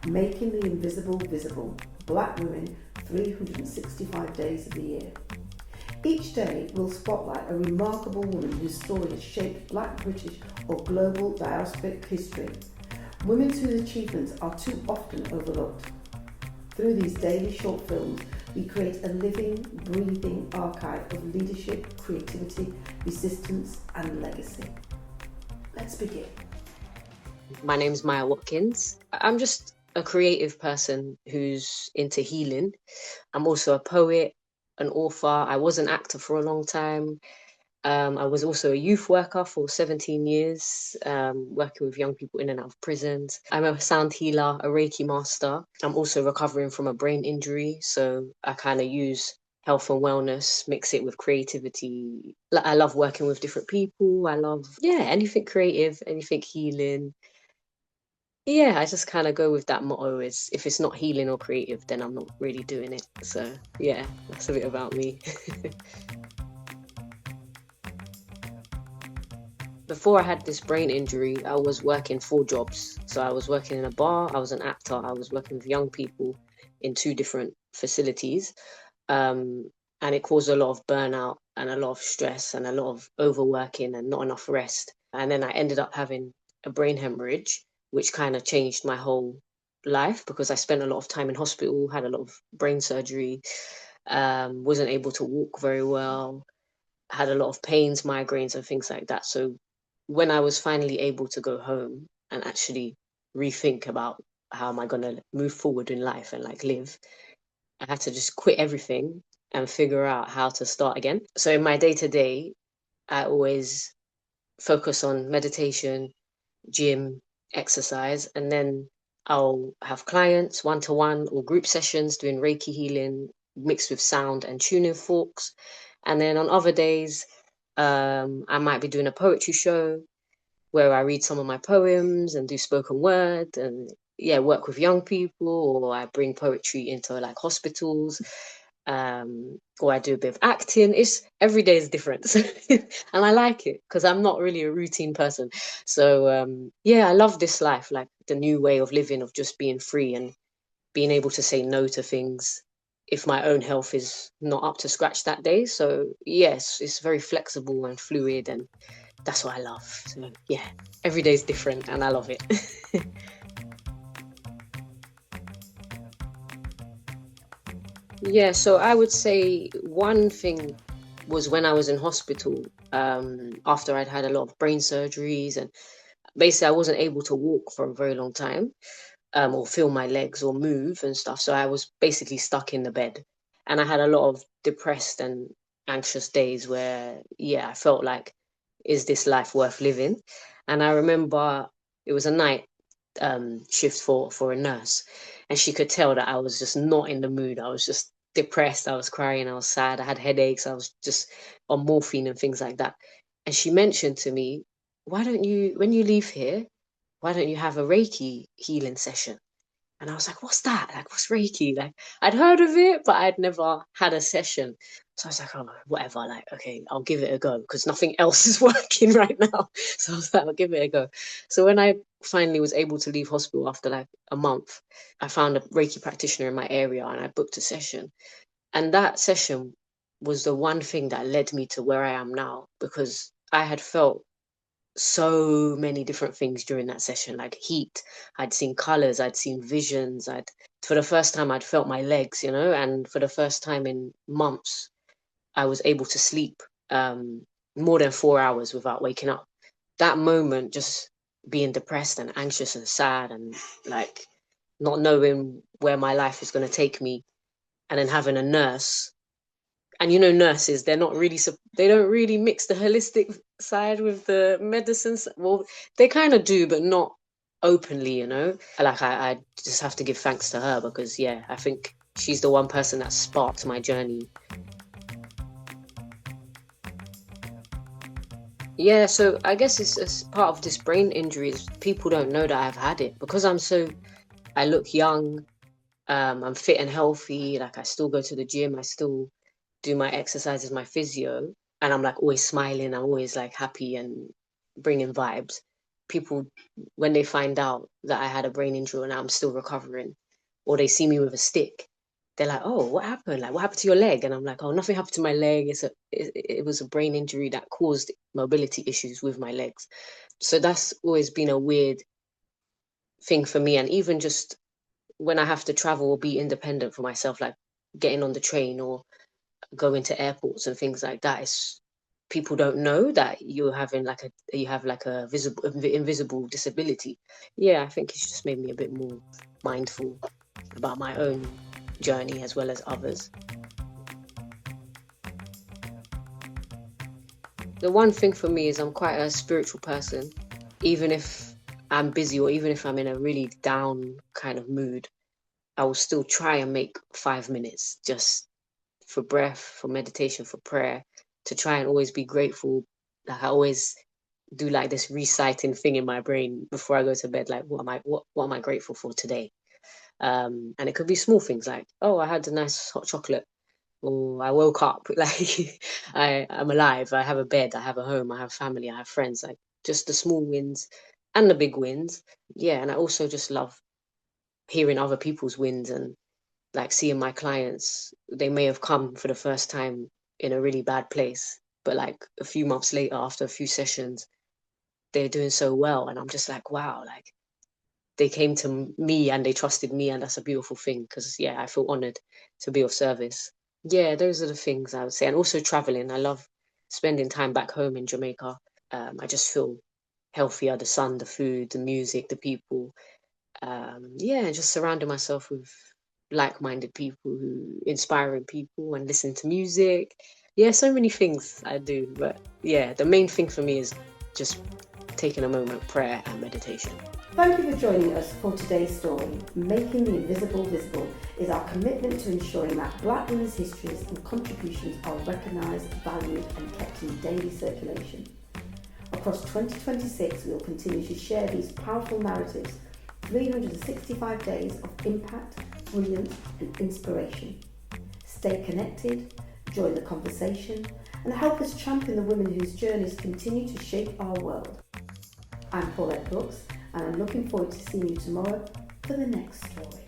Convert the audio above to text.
Making the invisible visible. Black women, 365 days of the year. Each day will spotlight a remarkable woman whose story has shaped Black, British or global diasporic history. Women whose achievements are too often overlooked. Through these daily short films, we create a living, breathing archive of leadership, creativity, resistance and legacy. Let's begin. My name's Maia Watkins. I'm just a creative person who's into healing. I'm also a poet, an author. I was an actor for a long time. I was also a youth worker for 17 years, working with young people in and out of prisons. I'm a sound healer, a Reiki master. I'm also recovering from a brain injury, so I kind of use health and wellness, mix it with creativity. I love working with different people. I love, anything creative, anything healing. Yeah, I just kind of go with that motto is if it's not healing or creative, then I'm not really doing it. So yeah, that's a bit about me. Before I had this brain injury, I was working 4 jobs. So I was working in a bar, I was an actor, I was working with young people in 2 different facilities. And it caused a lot of burnout and a lot of stress and a lot of overworking and not enough rest. And then I ended up having a brain hemorrhage, which kind of changed my whole life because I spent a lot of time in hospital, had a lot of brain surgery, wasn't able to walk very well, had a lot of pains, migraines, and things like that. So when I was finally able to go home and actually rethink about how am I going to move forward in life and like live, I had to just quit everything and figure out how to start again. So in my day to day, I always focus on meditation, gym, exercise, and then I'll have clients one to one or group sessions doing Reiki healing mixed with sound and tuning forks. And then on other days, I might be doing a poetry show where I read some of my poems and do spoken word and work with young people, or I bring poetry into like hospitals, or I do a bit of acting. It's every day is different, and I like it because I'm not really a routine person. So I love this life, like the new way of living, of just being free and being able to say no to things if my own health is not up to scratch that day. So yes, it's very flexible and fluid, and that's what I love. So yeah, every day is different and I love it. Yeah, so I would say one thing was when I was in hospital, after I'd had a lot of brain surgeries, and basically I wasn't able to walk for a very long time, or feel my legs or move and stuff. So I was basically stuck in the bed. And I had a lot of depressed and anxious days where, I felt like, is this life worth living? And I remember it was a night shift for a nurse, and she could tell that I was just not in the mood. I was just depressed. I was crying. I was sad. I had headaches. I was just on morphine and things like that. And she mentioned to me, "Why don't you, when you leave here, why don't you have a Reiki healing session?" And I was like, what's that? Like, what's Reiki? Like, I'd heard of it, but I'd never had a session. So I was like, oh, whatever. Like, okay, I'll give it a go because nothing else is working right now. So I was like, I'll give it a go. So when I finally was able to leave hospital after like a month, I found a Reiki practitioner in my area and I booked a session. And that session was the one thing that led me to where I am now, because I had felt so many different things during that session, like heat. I'd seen colors, I'd seen visions. For the first time, I'd felt my legs, and for the first time in months, I was able to sleep more than 4 hours without waking up. That moment, just being depressed and anxious and sad and like not knowing where my life is going to take me, and then having a nurse. And nurses, they don't really mix the holistic side with the medicines. Well, they kind of do, but not openly. Like I just have to give thanks to her because I think she's the one person that sparked my journey. Yeah, so I guess it's part of this brain injury is people don't know that I've had it because I look young, I'm fit and healthy, like I still go to the gym, I still do my exercises, my physio, and I'm like always smiling, I'm always like happy and bringing vibes. people, when they find out that I had a brain injury and I'm still recovering, or they see me with a stick, they're like, "Oh, what happened? Like, what happened to your leg?" And I'm like, "Oh, nothing happened to my leg. It was a brain injury that caused mobility issues with my legs." So that's always been a weird thing for me. And even just when I have to travel or be independent for myself, like getting on the train or going to airports and things like that, it's people don't know that you have like a visible invisible disability. Yeah, I think it's just made me a bit more mindful about my own journey as well as others. The one thing for me is I'm quite a spiritual person. Even if I'm busy or even if I'm in a really down kind of mood, I will still try and make 5 minutes just for breath, for meditation, for prayer, to try and always be grateful. Like I always do like this reciting thing in my brain before I go to bed, like what am I grateful for today? And it could be small things like, oh, I had a nice hot chocolate, or I woke up, like I'm alive, I have a bed, I have a home, I have family, I have friends, like just the small wins and the big wins. Yeah, and I also just love hearing other people's wins and like seeing my clients, they may have come for the first time in a really bad place, but like a few months later, after a few sessions, they're doing so well. And I'm just like, wow, like they came to me and they trusted me. And that's a beautiful thing because, yeah, I feel honored to be of service. Yeah, those are the things I would say. And also traveling. I love spending time back home in Jamaica. I just feel healthier, the sun, the food, the music, the people. Yeah, just surrounding myself with like-minded people who inspiring people and listen to music. Yeah, so many things I do, but yeah, the main thing for me is just taking a moment, prayer and meditation. Thank you for joining us for today's story. Making the Invisible Visible is our commitment to ensuring that Black women's histories and contributions are recognised, valued and kept in daily circulation. Across 2026, we will continue to share these powerful narratives, 365 days of impact, brilliance and inspiration. Stay connected, join the conversation and help us champion the women whose journeys continue to shape our world. I'm Paulette Brooks and I'm looking forward to seeing you tomorrow for the next story.